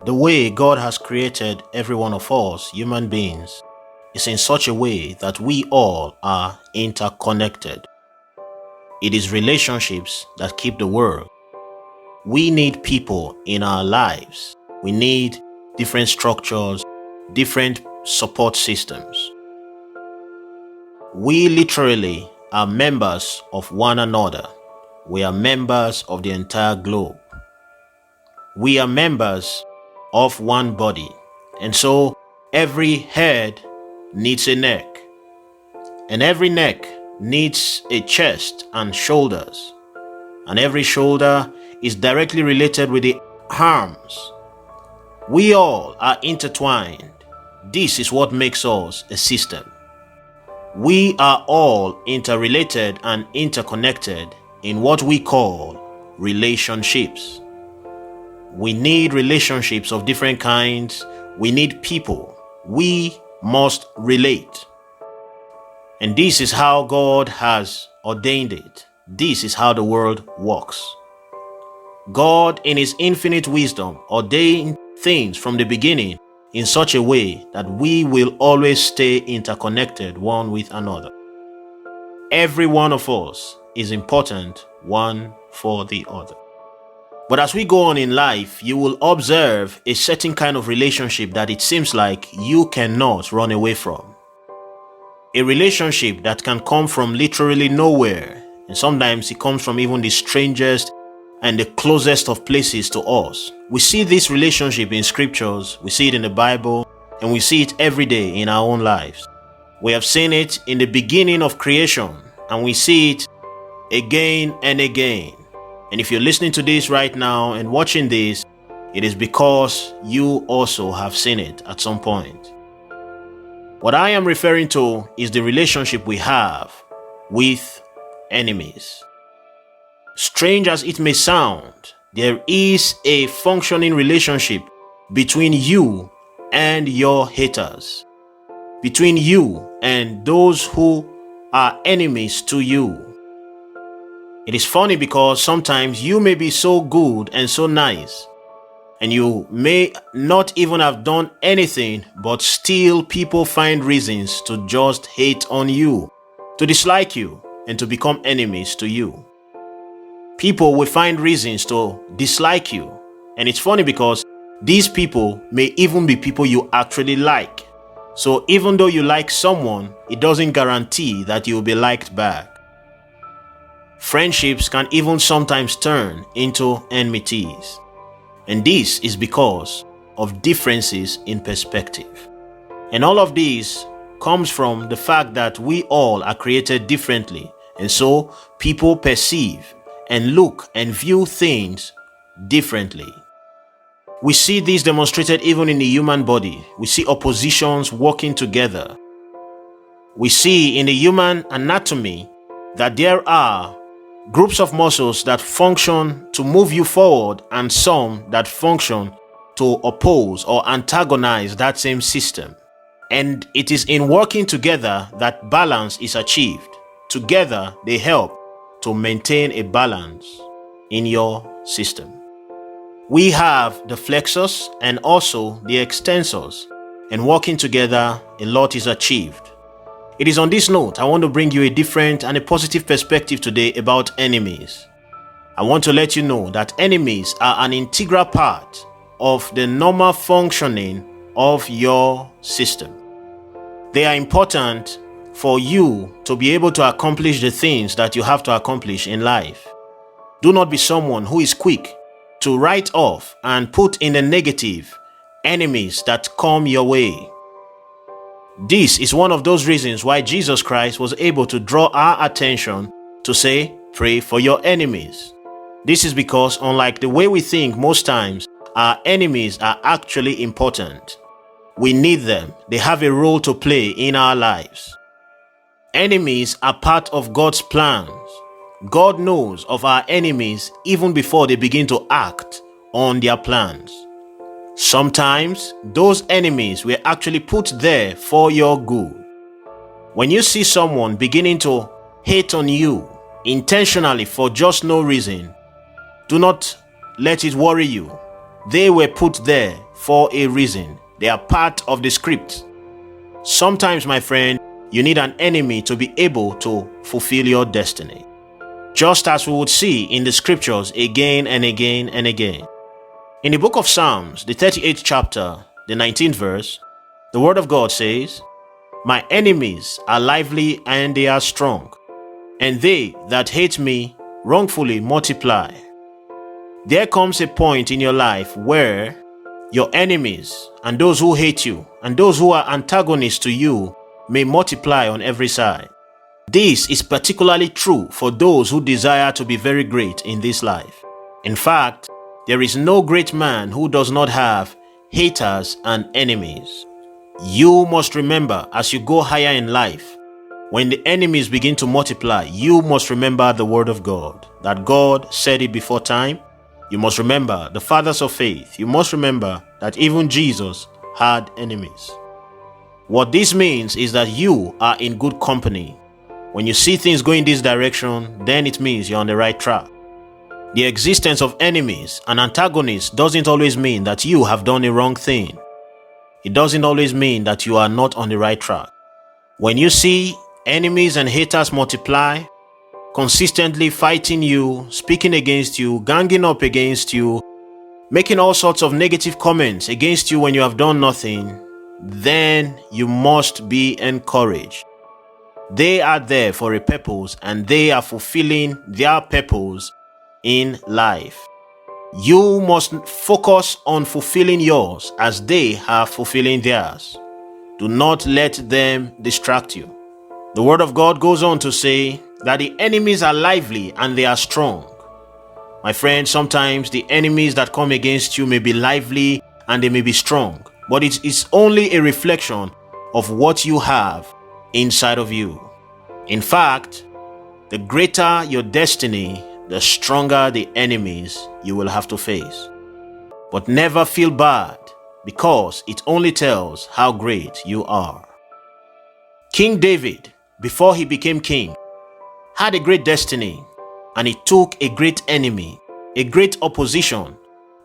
The way God has created every one of us, human beings, is in such a way that we all are interconnected. It is relationships that keep the world. We need people in our lives. We need different structures, different support systems. We literally are members of one another. We are members of the entire globe. We are members of one body. And so every head needs a neck. And every neck needs a chest and shoulders. And every shoulder is directly related with the arms. We all are intertwined. This is what makes us a system. We are all interrelated and interconnected in what we call relationships. We need relationships of different kinds. We need people. We must relate. And this is how God has ordained it. This is how the world works. God, in His infinite wisdom, ordained things from the beginning in such a way that we will always stay interconnected one with another. Every one of us is important one for the other. But as we go on in life, you will observe a certain kind of relationship that it seems like you cannot run away from. A relationship that can come from literally nowhere, and sometimes it comes from even the strangest and the closest of places to us. We see this relationship in scriptures, we see it in the Bible, and we see it every day in our own lives. We have seen it in the beginning of creation, and we see it again and again. And if you're listening to this right now and watching this, it is because you also have seen it at some point. What I am referring to is the relationship we have with enemies. Strange as it may sound, there is a functioning relationship between you and your haters, between you and those who are enemies to you. It is funny because sometimes you may be so good and so nice, and you may not even have done anything, but still people find reasons to just hate on you, to dislike you, and to become enemies to you. People will find reasons to dislike you. And it's funny because these people may even be people you actually like. So even though you like someone, it doesn't guarantee that you'll be liked back. Friendships can even sometimes turn into enmities. And this is because of differences in perspective. And all of this comes from the fact that we all are created differently. And so people perceive and look and view things differently. We see this demonstrated even in the human body. We see oppositions working together. We see in the human anatomy that there are groups of muscles that function to move you forward and some that function to oppose or antagonize that same system. And it is in working together that balance is achieved. Together, they help to maintain a balance in your system. We have the flexors and also the extensors, and working together, a lot is achieved. It is on this note I want to bring you a different and a positive perspective today about enemies. I want to let you know that enemies are an integral part of the normal functioning of your system. They are important for you to be able to accomplish the things that you have to accomplish in life. Do not be someone who is quick to write off and put in the negative enemies that come your way. This is one of those reasons why Jesus Christ was able to draw our attention to say, pray for your enemies. This is because, unlike the way we think most times, our enemies are actually important. We need them. They have a role to play in our lives. Enemies are part of God's plans. God knows of our enemies even before they begin to act on their plans. Sometimes those enemies were actually put there for your good. When you see someone beginning to hate on you intentionally for just no reason, do not let it worry you. They were put there for a reason. They are part of the script. Sometimes, my friend, you need an enemy to be able to fulfill your destiny. Just as we would see in the scriptures again and again and again. In the book of Psalms, the 38th chapter, the 19th verse, the word of God says, "My enemies are lively and they are strong, and they that hate me wrongfully multiply." There comes a point in your life where your enemies and those who hate you and those who are antagonists to you may multiply on every side. This is particularly true for those who desire to be very great in this life. In fact, there is no great man who does not have haters and enemies. You must remember, as you go higher in life, when the enemies begin to multiply, you must remember the word of God, that God said it before time. You must remember the fathers of faith. You must remember that even Jesus had enemies. What this means is that you are in good company. When you see things going this direction, then it means you're on the right track. The existence of enemies and antagonists doesn't always mean that you have done a wrong thing. It doesn't always mean that you are not on the right track. When you see enemies and haters multiply, consistently fighting you, speaking against you, ganging up against you, making all sorts of negative comments against you when you have done nothing, then you must be encouraged. They are there for a purpose and they are fulfilling their purpose in life. You must focus on fulfilling yours as they are fulfilling theirs. Do not let them distract you. The word of God goes on to say that the enemies are lively and they are strong. My friend, sometimes the enemies that come against you may be lively and they may be strong, but it is only a reflection of what you have inside of you. In fact, the greater your destiny, the stronger the enemies you will have to face. But never feel bad, because it only tells how great you are. King David, before he became king, had a great destiny, and it took a great enemy, a great opposition,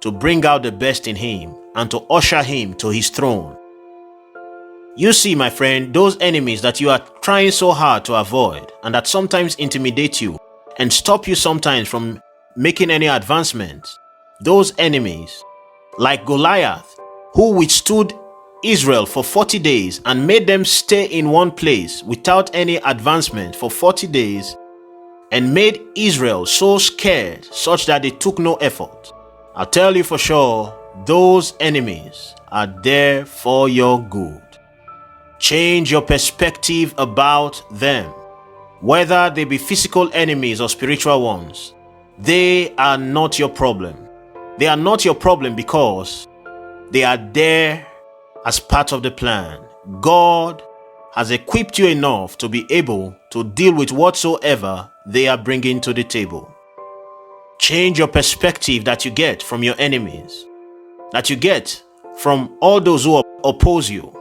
to bring out the best in him and to usher him to his throne. You see, my friend, those enemies that you are trying so hard to avoid and that sometimes intimidate you and stop you sometimes from making any advancement, those enemies, like Goliath, who withstood Israel for 40 days and made them stay in one place without any advancement for 40 days and made Israel so scared such that they took no effort. I'll tell you for sure, those enemies are there for your good. Change your perspective about them. Whether they be physical enemies or spiritual ones, they are not your problem. They are not your problem because they are there as part of the plan. God has equipped you enough to be able to deal with whatsoever they are bringing to the table. Change your perspective that you get from your enemies, that you get from all those who oppose you.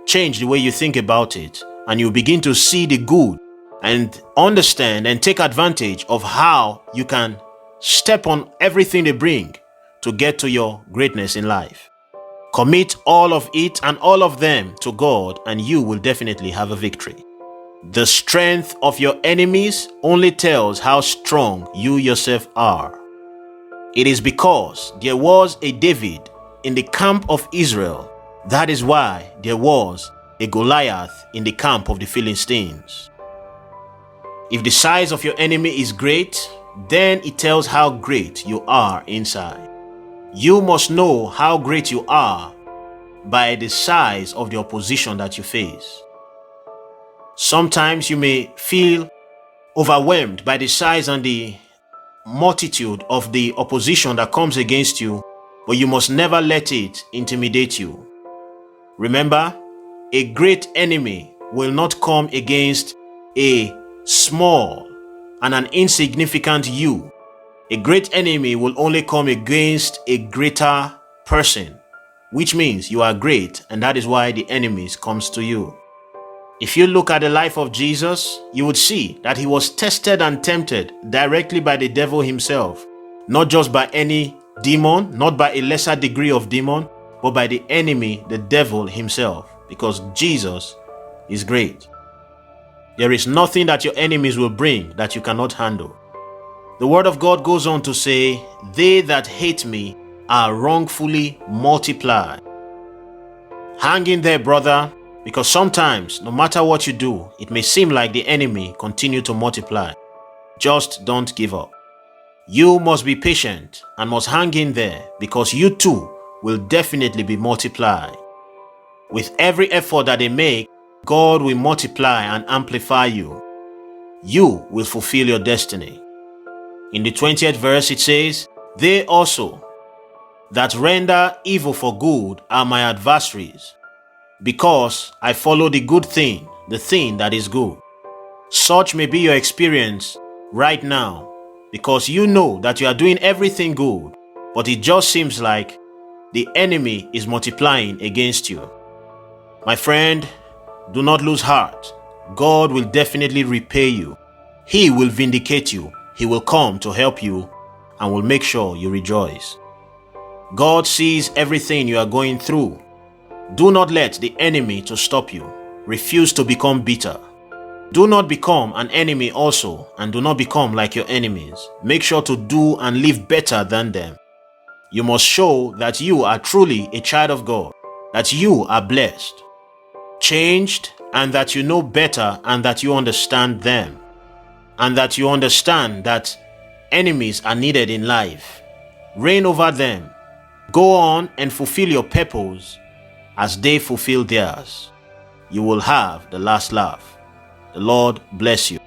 Change the way you think about it, and you begin to see the good and understand and take advantage of how you can step on everything they bring to get to your greatness in life. Commit all of it and all of them to God, and you will definitely have a victory. The strength of your enemies only tells how strong you yourself are. It is because there was a David in the camp of Israel. That is why there was a Goliath in the camp of the Philistines. If the size of your enemy is great, then it tells how great you are inside. You must know how great you are by the size of the opposition that you face. Sometimes you may feel overwhelmed by the size and the multitude of the opposition that comes against you, but you must never let it intimidate you. Remember, a great enemy will not come against a small and an insignificant you. A great enemy will only come against a greater person, which means you are great, and that is why the enemies comes to you. If you look at the life of Jesus, you would see that he was tested and tempted directly by the devil himself, not just by any demon, not by a lesser degree of demon, but by the enemy, the devil himself, because Jesus is great. There is nothing that your enemies will bring that you cannot handle. The word of God goes on to say, they that hate me are wrongfully multiplied. Hang in there, brother, because sometimes, no matter what you do, it may seem like the enemy continue to multiply. Just don't give up. You must be patient and must hang in there, because you too will definitely be multiplied. With every effort that they make, God will multiply and amplify you. You will fulfill your destiny. In the 20th verse it says, they also that render evil for good are my adversaries, because I follow the good thing, the thing that is good. Such may be your experience right now, because you know that you are doing everything good, but it just seems like the enemy is multiplying against you. My friend, do not lose heart. God will definitely repay you. He will vindicate you. He will come to help you and will make sure you rejoice. God sees everything you are going through. Do not let the enemy to stop you. Refuse to become bitter. Do not become an enemy also, and do not become like your enemies. Make sure to do and live better than them. You must show that you are truly a child of God, that you are blessed, changed, and that you know better, and that you understand them, and that you understand that enemies are needed in life. Reign over them. Go on and fulfill your purpose as they fulfill theirs. You will have the last laugh. The Lord bless you.